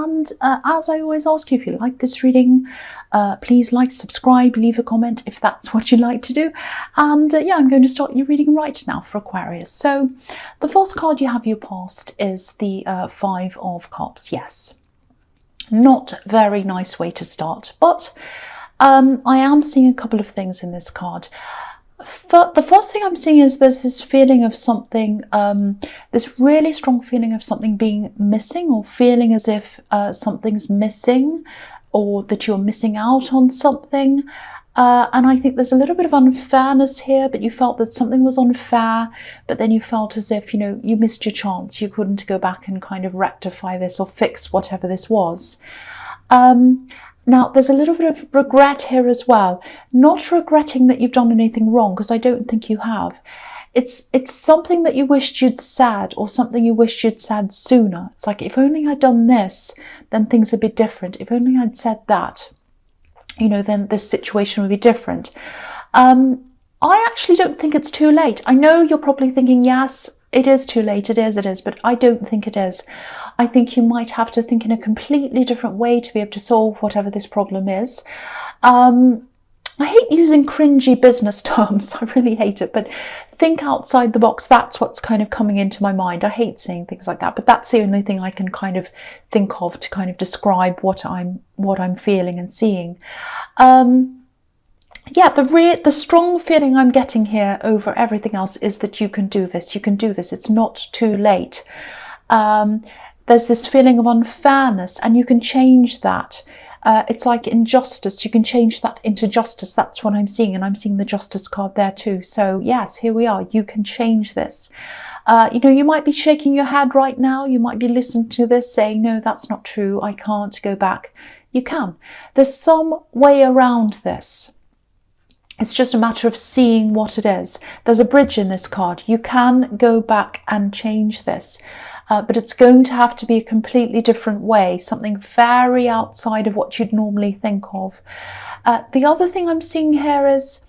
And as I always ask you, if you like this reading, please like, subscribe, leave a comment if that's what you like to do. And yeah, I'm going to start your reading right now for Aquarius. So the first card you have your past is the Five of Cups. Yes, not very nice way to start, but I am seeing a couple of things in this card. The first thing I'm seeing is there's this feeling of something, this really strong feeling of something being missing, or feeling as if something's missing, or that you're missing out on something. And I think there's a little bit of unfairness here, but you felt that something was unfair, but then you felt as if, you know, you missed your chance. You couldn't go back and kind of rectify this or fix whatever this was. Now, there's a little bit of regret here as well. Not regretting that you've done anything wrong, because I don't think you have. It's something that you wished you'd said, or something you wished you'd said sooner. It's like, if only I'd done this, then things would be different. If only I'd said that, you know, then this situation would be different. I actually don't think it's too late. I know you're probably thinking, yes, it is too late, it is, but I don't think it is. I think you might have to think in a completely different way to be able to solve whatever this problem is. I hate using cringy business terms, I really hate it, but think outside the box. That's what's kind of coming into my mind. I hate saying things like that, but that's the only thing I can kind of think of to kind of describe what I'm feeling and seeing. Yeah, the strong feeling I'm getting here over everything else is that you can do this. You can do this. It's not too late. There's this feeling of unfairness, and you can change that. It's like injustice. You can change that into justice. That's what I'm seeing, and I'm seeing the Justice card there too. So yes, here we are. You can change this. You know, you might be shaking your head right now. You might be listening to this saying, no, that's not true. I can't go back. You can. There's some way around this. It's just a matter of seeing what it is. There's a bridge in this card. You can go back and change this, but it's going to have to be a completely different way, something very outside of what you'd normally think of. The other thing I'm seeing here is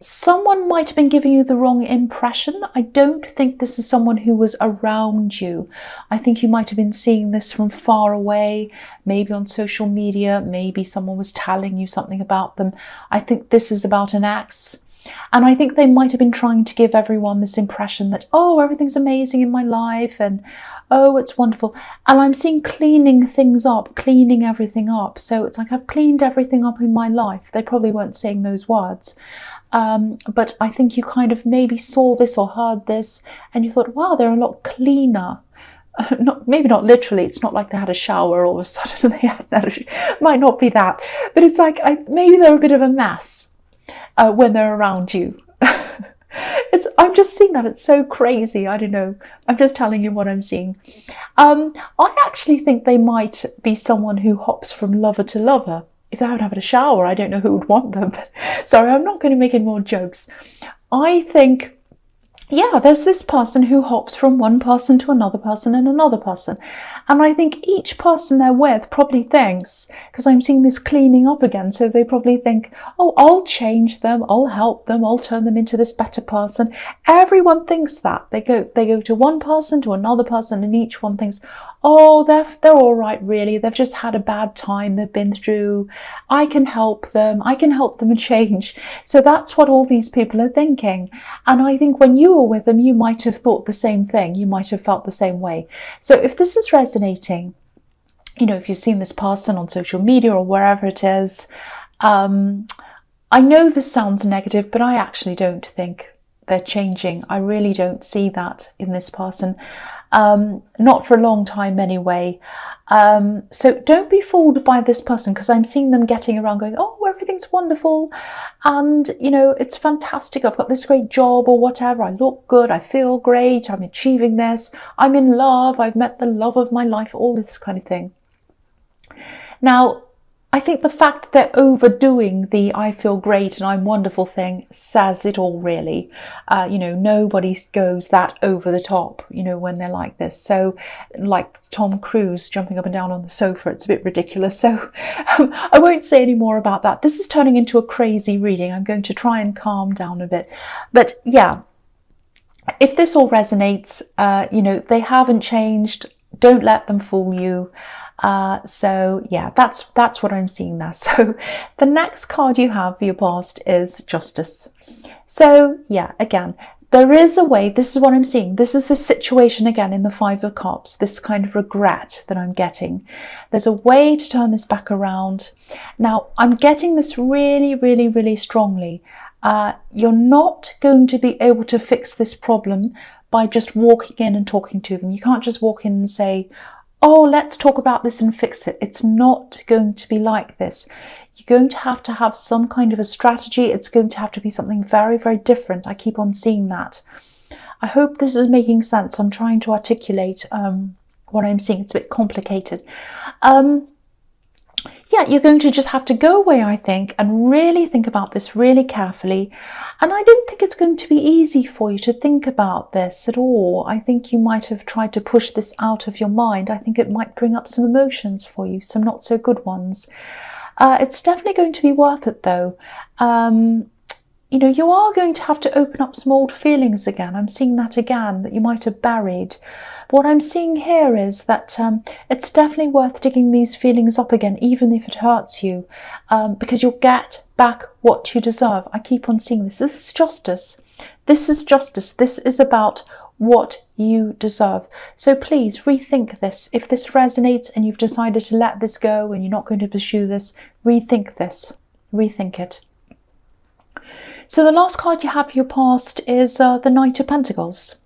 someone might have been giving you the wrong impression. I don't think this is someone who was around you. I think you might have been seeing this from far away, maybe on social media, maybe someone was telling you something about them. I think this is about an ex. And I think they might have been trying to give everyone this impression that, oh, everything's amazing in my life, and oh, it's wonderful. And I'm seeing cleaning things up, cleaning everything up. So it's like, I've cleaned everything up in my life. They probably weren't saying those words. But I think you kind of maybe saw this or heard this and you thought, wow, they're a lot cleaner. Maybe not literally. It's not like they had a shower all of a sudden. They had might not be that. But it's like, maybe they're a bit of a mess when they're around you. I'm just seeing that. It's so crazy. I don't know. I'm just telling you what I'm seeing. I actually think they might be someone who hops from lover to lover. If they haven't had a shower, I don't know who would want them. But sorry, I'm not going to make any more jokes. I think, yeah, there's this person who hops from one person to another person and another person. And I think each person they're with probably thinks, because I'm seeing this cleaning up again, so they probably think, oh, I'll change them, I'll help them, I'll turn them into this better person. Everyone thinks that. They go to one person, to another person, and each one thinks, oh, they're all right, really. They've just had a bad time they've been through. I can help them. I can help them change. So that's what all these people are thinking. And I think when you were with them, you might have thought the same thing. You might have felt the same way. So if this is resonating, you know, if you've seen this person on social media or wherever it is, I know this sounds negative, but I actually don't think they're changing. I really don't see that in this person. Not for a long time anyway. So don't be fooled by this person, because I'm seeing them getting around going, oh, everything's wonderful, and you know, it's fantastic, I've got this great job or whatever, I look good, I feel great, I'm achieving this, I'm in love, I've met the love of my life, all this kind of thing. Now, I think the fact that they're overdoing the I feel great and I'm wonderful thing says it all, really. You know, nobody goes that over the top, you know, when they're like this. So like Tom Cruise jumping up and down on the sofa, it's a bit ridiculous. So I won't say any more about that. This is turning into a crazy reading. I'm going to try and calm down a bit. But yeah, if this all resonates, you know, they haven't changed. Don't let them fool you. So yeah, that's what I'm seeing there. So the next card you have for your past is Justice. So yeah, again, there is a way. This is what I'm seeing. This is the situation again in the Five of Cups, this kind of regret that I'm getting. There's a way to turn this back around. Now, I'm getting this really, really, really strongly. You're not going to be able to fix this problem by just walking in and talking to them. You can't just walk in and say, oh, let's talk about this and fix it. It's not going to be like this. You're going to have some kind of a strategy. It's going to have to be something very, very different. I keep on seeing that. I hope this is making sense. I'm trying to articulate what I'm seeing. It's a bit complicated. Yeah, you're going to just have to go away, I think, and really think about this really carefully. And I don't think it's going to be easy for you to think about this at all. I think you might have tried to push this out of your mind. I think it might bring up some emotions for you, some not so good ones. It's definitely going to be worth it, though. You know, you are going to have to open up some old feelings again. I'm seeing that again, that you might have buried. But what I'm seeing here is that it's definitely worth digging these feelings up again, even if it hurts you, because you'll get back what you deserve. I keep on seeing this. This is justice. This is justice. This is about what you deserve. So please rethink this. If this resonates and you've decided to let this go and you're not going to pursue this, rethink this. Rethink it. So the last card you have for your past is the Knight of Pentacles.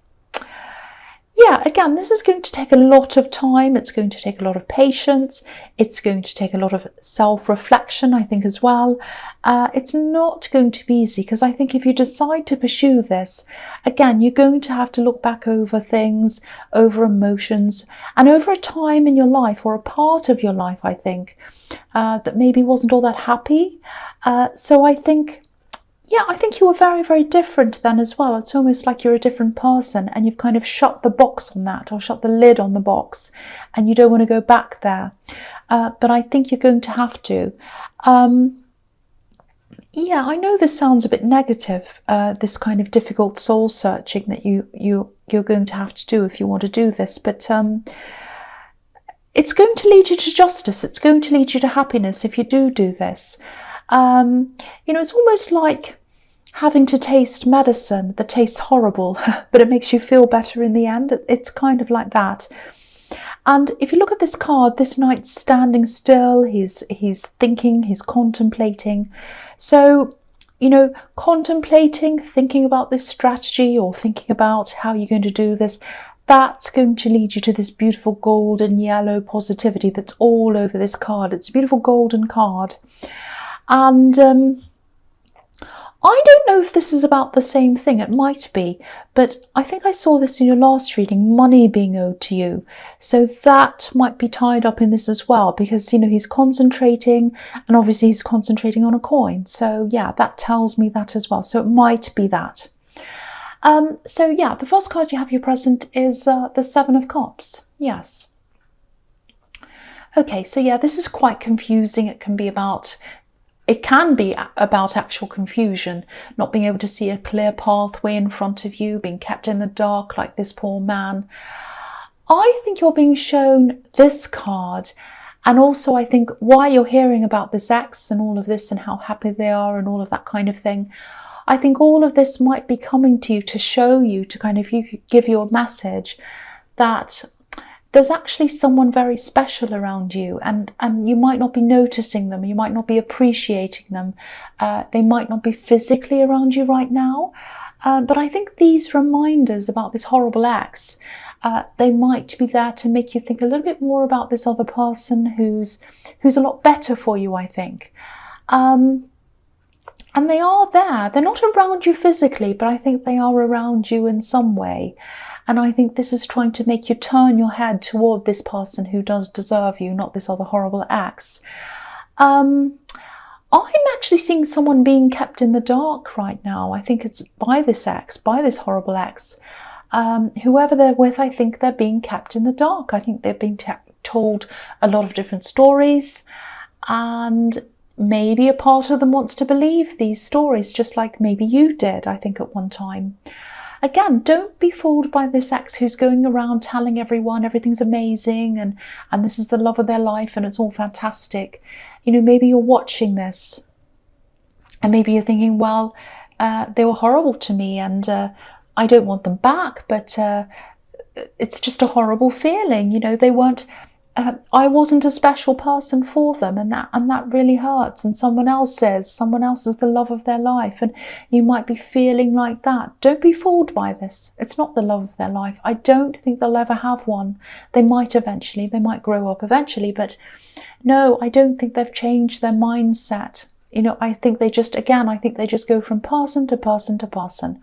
Yeah, again, this is going to take a lot of time. It's going to take a lot of patience. It's going to take a lot of self-reflection, I think, as well. It's not going to be easy, because I think if you decide to pursue this, again, you're going to have to look back over things, over emotions, and over a time in your life, or a part of your life, I think, that maybe wasn't all that happy. So I think, yeah, I think you were very, very different then as well. It's almost like you're a different person, and you've kind of shut the box on that, or shut the lid on the box, and you don't want to go back there. But I think you're going to have to. Yeah, I know this sounds a bit negative, this kind of difficult soul searching that you're going to have to do if you want to do this, but it's going to lead you to justice. It's going to lead you to happiness if you do this. You know, it's almost like having to taste medicine that tastes horrible, but it makes you feel better in the end. It's kind of like that. And if you look at this card, this knight's standing still, he's thinking, he's contemplating. So, you know, contemplating, thinking about this strategy, or thinking about how you're going to do this, that's going to lead you to this beautiful golden yellow positivity that's all over this card. It's a beautiful golden card. And I don't know if this is about the same thing. It might be, but I think I saw this in your last reading, money being owed to you. So that might be tied up in this as well, because, you know, he's concentrating, and obviously he's concentrating on a coin. So yeah, that tells me that as well. So it might be that. So yeah, the first card you have your present is the Seven of Cups. Yes. Okay, so yeah, this is quite confusing. It can be about actual confusion, not being able to see a clear pathway in front of you, being kept in the dark like this poor man. I think you're being shown this card, and also I think why you're hearing about this ex and all of this and how happy they are and all of that kind of thing. I think all of this might be coming to you to show you, to kind of give you a message that there's actually someone very special around you, and you might not be noticing them, you might not be appreciating them, they might not be physically around you right now, but I think these reminders about this horrible ex, they might be there to make you think a little bit more about this other person who's a lot better for you, I think. And they are there. They're not around you physically, but I think they are around you in some way. And I think this is trying to make you turn your head toward this person who does deserve you, not this other horrible ex. I'm actually seeing someone being kept in the dark right now. I think it's by this ex, by this horrible ex. Whoever they're with, I think they're being kept in the dark. I think they're being told a lot of different stories, and maybe a part of them wants to believe these stories, just like maybe you did, I think, at one time. again, don't be fooled by this ex who's going around telling everyone everything's amazing and this is the love of their life and it's all fantastic. You know, maybe you're watching this and maybe you're thinking, well, they were horrible to me and I don't want them back, but it's just a horrible feeling. You know, they weren't, I wasn't a special person for them, and that really hurts. And someone else is the love of their life, and you might be feeling like that. Don't be fooled by this. It's not the love of their life. I don't think they'll ever have one. They might eventually, they might grow up eventually, but no, I don't think they've changed their mindset. You know, I think they just, again, I think they just go from person to person to person.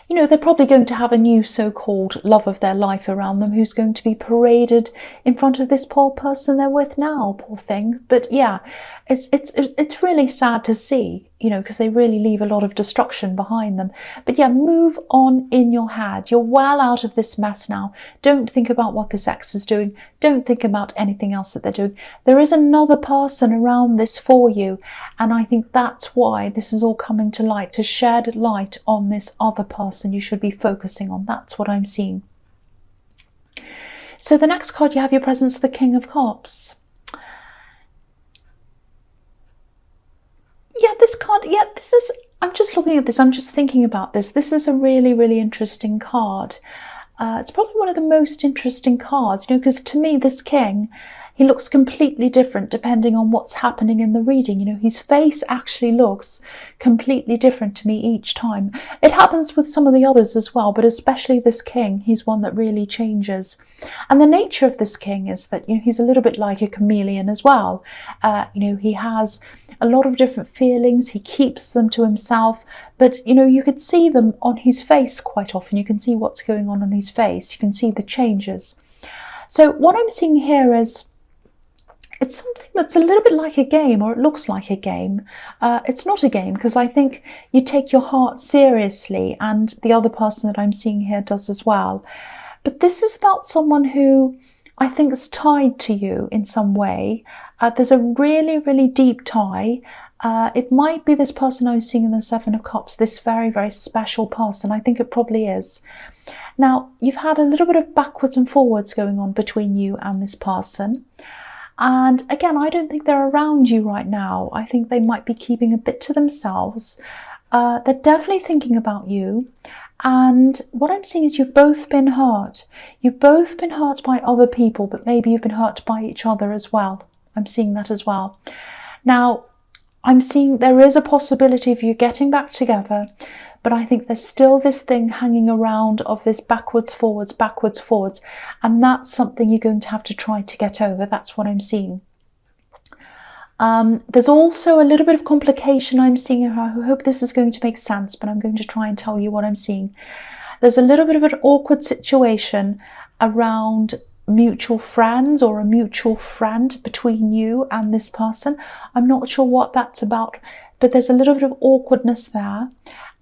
You know, they're probably going to have a new so-called love of their life around them who's going to be paraded in front of this poor person they're with now, poor thing. But yeah, it's really sad to see, you know, because they really leave a lot of destruction behind them. But yeah, move on in your head. You're well out of this mess now. Don't think about what this ex is doing. Don't think about anything else that they're doing. There is another person around this for you. And I think that's why this is all coming to light, to shed light on this other person you should be focusing on. That's what I'm seeing. So the next card you have, your presence, the King of Cups. Yeah, this card, yeah, this is, I'm just looking at this, I'm just thinking about this. This is a really, really interesting card. It's probably one of the most interesting cards, you know, because to me, this king, he looks completely different depending on what's happening in the reading. You know, his face actually looks completely different to me each time. It happens with some of the others as well, but especially this king, he's one that really changes. And the nature of this king is that, you know, he's a little bit like a chameleon as well. You know, he has a lot of different feelings. He keeps them to himself, but you know, you could see them on his face quite often. You can see what's going on his face. You can see the changes. So what I'm seeing here is it's something that's a little bit like a game, or it looks like a game. It's not a game, because I think you take your heart seriously, and the other person that I'm seeing here does as well. But this is about someone who I think is tied to you in some way. There's a really, really deep tie. It might be this person I was seeing in the Seven of Cups, this very, very special person. I think it probably is. Now, you've had a little bit of backwards and forwards going on between you and this person. And again, I don't think they're around you right now. I think they might be keeping a bit to themselves. They're definitely thinking about you. And what I'm seeing is you've both been hurt. You've both been hurt by other people, but maybe you've been hurt by each other as well. I'm seeing that as well. Now, I'm seeing there is a possibility of you getting back together, but I think there's still this thing hanging around of this backwards, forwards, and that's something you're going to have to try to get over. That's what I'm seeing. There's also a little bit of complication I'm seeing. I hope this is going to make sense, but I'm going to try and tell you what I'm seeing. There's a little bit of an awkward situation around mutual friends, or a mutual friend between you and this person. I'm not sure what that's about, but there's a little bit of awkwardness there.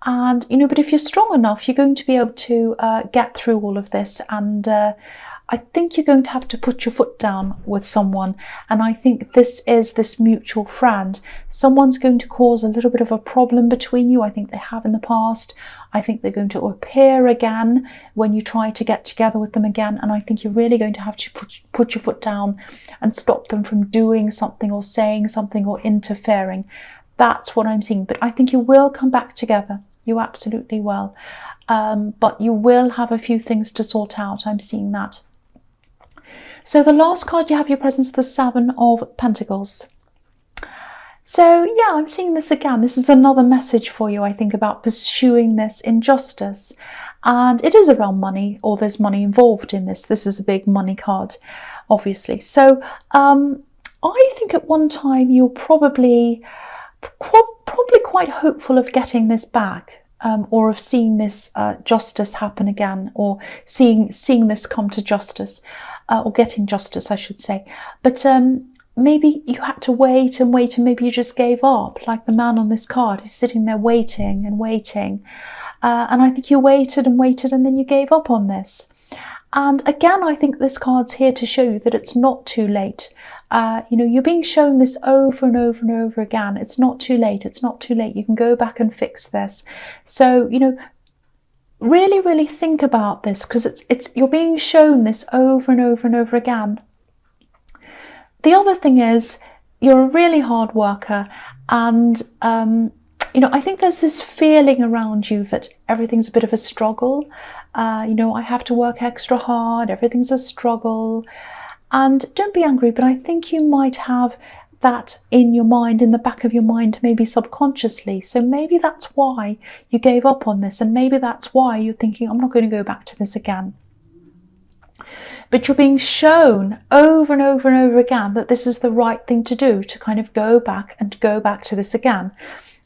And, you know, but if you're strong enough, you're going to be able to get through all of this. And I think you're going to have to put your foot down with someone. And I think this is this mutual friend. Someone's going to cause a little bit of a problem between you. I think they have in the past. I think they're going to appear again when you try to get together with them again. And I think you're really going to have to put your foot down and stop them from doing something or saying something or interfering. That's what I'm seeing. But I think you will come back together. You absolutely will. But you will have a few things to sort out. I'm seeing that. So the last card you have, your presence, the Seven of Pentacles. So yeah, I'm seeing this again. This is another message for you, I think, about pursuing this injustice. And it is around money, or there's money involved in this. This is a big money card, obviously. So I think at one time you're probably quite hopeful of getting this back, or of seeing this justice happen again, or seeing this come to justice, or getting justice, I should say. But maybe you had to wait and wait, and maybe you just gave up, like the man on this card. He's sitting there waiting and waiting. And I think you waited and waited, and then you gave up on this. And again, I think this card's here to show you that it's not too late. You're being shown this over and over and over again. It's not too late. It's not too late. You can go back and fix this. So, really, really think about this, because you're being shown this over and over and over again. The other thing is, you're a really hard worker, and I think there's this feeling around you that everything's a bit of a struggle. I have to work extra hard, everything's a struggle. And don't be angry, but I think you might have that in your mind, in the back of your mind, maybe subconsciously. So maybe that's why you gave up on this, and maybe that's why you're thinking, I'm not going to go back to this again. But you're being shown over and over and over again that this is the right thing to do, to kind of go back to this again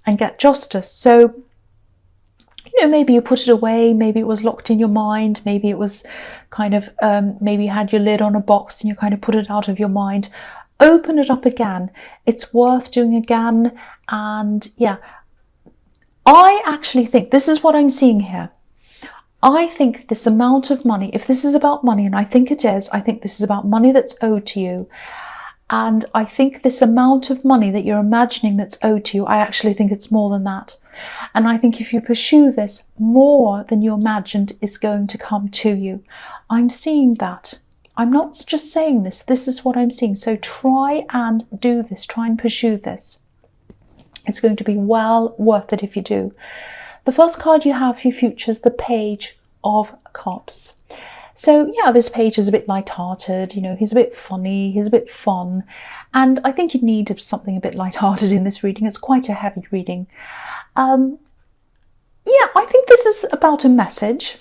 and get justice. So, maybe you put it away, maybe it was locked in your mind, maybe it was kind of, maybe you had your lid on a box and you kind of put it out of your mind. Open it up again. It's worth doing again. And yeah, I actually think this is what I'm seeing here. I think this amount of money, if this is about money, and I think it is, I think this is about money that's owed to you. And I think this amount of money that you're imagining that's owed to you, I actually think it's more than that. And I think if you pursue this, more than you imagined is going to come to you. I'm seeing that. I'm not just saying this. This is what I'm seeing. So try and do this. Try and pursue this. It's going to be well worth it if you do. The first card you have for your future is the Page of Cups. So yeah, this page is a bit light-hearted, he's a bit funny, he's a bit fun. And I think you need something a bit light-hearted in this reading. It's quite a heavy reading. I think this is about a message.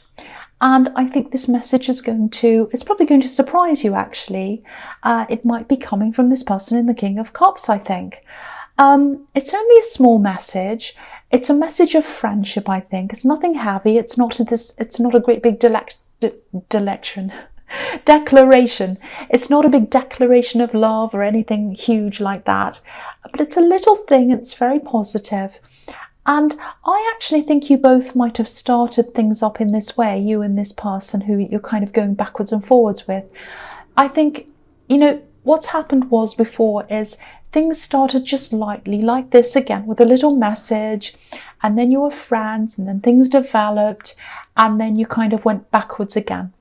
And I think this message is it's probably going to surprise you, actually. It might be coming from this person in the King of Cups, I think. It's only a small message. It's a message of friendship, I think. It's nothing heavy. It's not a great big declaration. It's not a big declaration of love or anything huge like that. But it's a little thing. It's very positive. And I actually think you both might have started things up in this way, you and this person who you're kind of going backwards and forwards with. I think, what's happened was before is things started just lightly like this again with a little message, and then you were friends, and then things developed, and then you kind of went backwards again.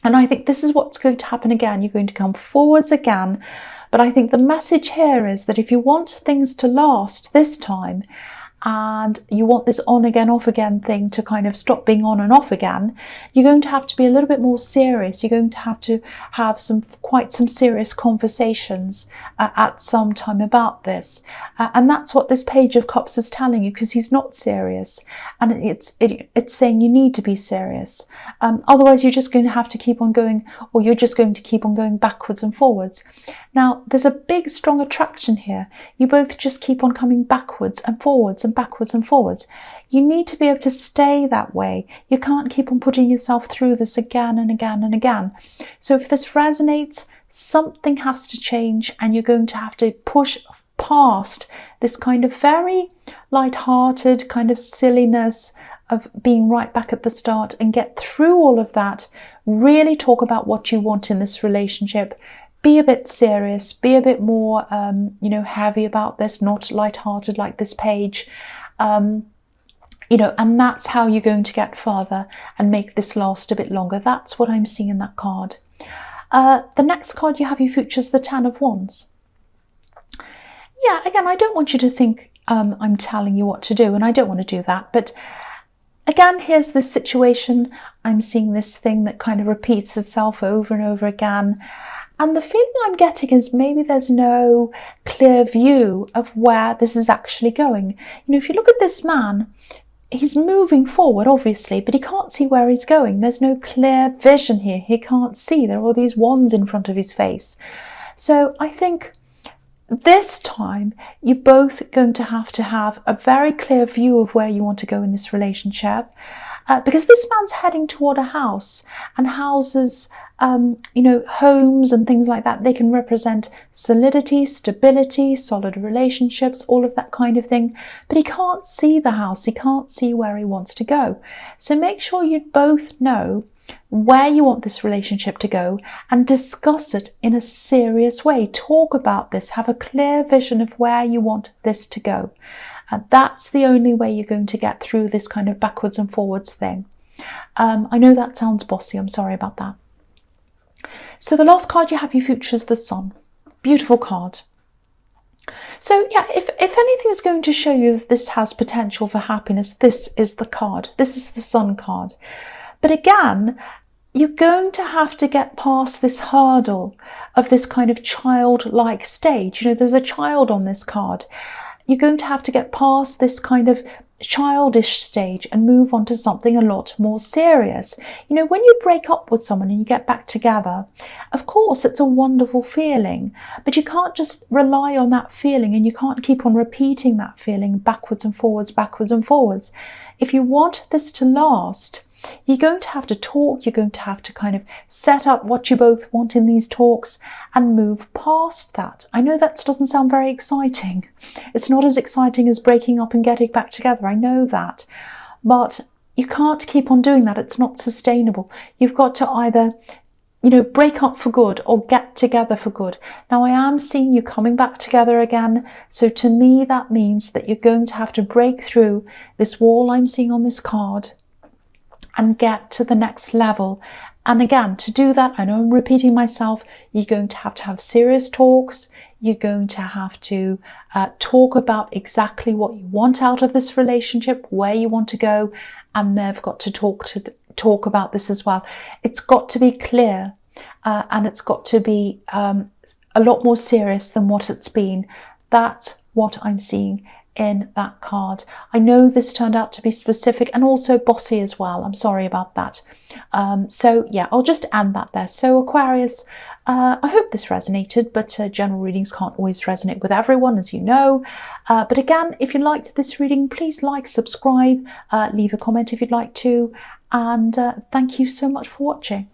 And I think this is what's going to happen again. You're going to come forwards again. But I think the message here is that if you want things to last this time, and you want this on again, off again thing to kind of stop being on and off again, you're going to have to be a little bit more serious. You're going to have quite some serious conversations at some time about this. And that's what this Page of Cups is telling you, because he's not serious. And it's saying you need to be serious. Otherwise, you're just going to have to keep on going, or you're just going to keep on going backwards and forwards. Now, there's a big, strong attraction here. You both just keep on coming backwards and forwards and backwards and forwards. You need to be able to stay that way. You can't keep on putting yourself through this again and again and again. So if this resonates, something has to change, and you're going to have to push past this kind of very light-hearted kind of silliness of being right back at the start and get through all of that. Really talk about what you want in this relationship. Be a bit serious, be a bit more, heavy about this, not light-hearted like this page. And that's how you're going to get further and make this last a bit longer. That's what I'm seeing in that card. The next card you have your future is the Ten of Wands. Yeah, again, I don't want you to think I'm telling you what to do, and I don't want to do that. But again, here's this situation. I'm seeing this thing that kind of repeats itself over and over again. And the feeling I'm getting is maybe there's no clear view of where this is actually going. If you look at this man, he's moving forward, obviously, but he can't see where he's going. There's no clear vision here. He can't see. There are all these wands in front of his face. So I think this time you're both going to have a very clear view of where you want to go in this relationship. Because this man's heading toward a house, and houses, homes and things like that, they can represent solidity, stability, solid relationships, all of that kind of thing. But he can't see the house. He can't see where he wants to go. So make sure you both know where you want this relationship to go, and discuss it in a serious way. Talk about this, have a clear vision of where you want this to go. And that's the only way you're going to get through this kind of backwards and forwards thing. I know that sounds bossy, I'm sorry about that. So the last card you have, your future, is the Sun. Beautiful card. So yeah, if anything is going to show you that this has potential for happiness, this is the card. This is the Sun card. But again, you're going to have to get past this hurdle of this kind of childlike stage. You know, there's a child on this card. You're going to have to get past this kind of childish stage and move on to something a lot more serious. You know, when you break up with someone and you get back together, of course it's a wonderful feeling, but you can't just rely on that feeling, and you can't keep on repeating that feeling backwards and forwards, backwards and forwards. If you want this to last, you're going to have to talk, you're going to have to kind of set up what you both want in these talks and move past that. I know that doesn't sound very exciting. It's not as exciting as breaking up and getting back together, I know that. But you can't keep on doing that, it's not sustainable. You've got to either, you know, break up for good or get together for good. Now I am seeing you coming back together again, so to me that means that you're going to have to break through this wall I'm seeing on this card and get to the next level. And again, to do that, I know I'm repeating myself, you're going to have serious talks. You're going to have to talk about exactly what you want out of this relationship, where you want to go, and they've got to talk about this as well. It's got to be clear, and it's got to be a lot more serious than what it's been. That's what I'm seeing in that card. I know this turned out to be specific and also bossy as well. I'm sorry about that. So yeah, I'll just end that there. So Aquarius, I hope this resonated, but general readings can't always resonate with everyone, as you know. But again, if you liked this reading, please like, subscribe, leave a comment if you'd like to, and thank you so much for watching.